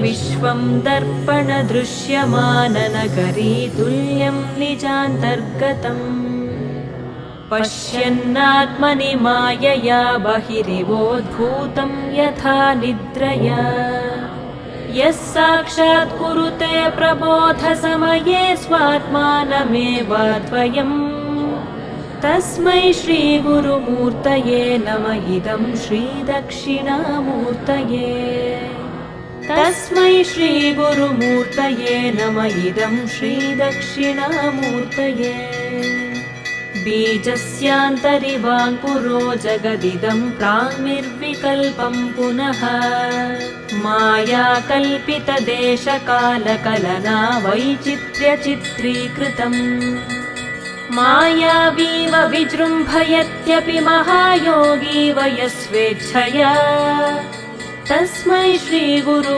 विश्वं दर्पणदृश्यमाननगरी तुल्यं निजान्तर्गतम् पश्यन्नात्मनि मायया बहिरिवोद्भूतं यथा निद्रया यः साक्षात् कुरुते प्रबोधसमये स्वात्मानमेवाद्वयम् तस्मै श्रीगुरुमूर्तये नमः इदं श्रीदक्षिणामूर्तये तस्मै श्रीगुरुमूर्तये नमः इदं श्रीदक्षिणामूर्तये बीजस्यान्तरिवाङ्कुरो जगदिदं प्राङ्निर्विकल्पं पुनः मायाकल्पितदेशकालकलना वैचित्र्यचित्रीकृतम् मायावीव विजृम्भयत्यपि महायोगी वयस्वेच्छया तस्मै श्रीगुरु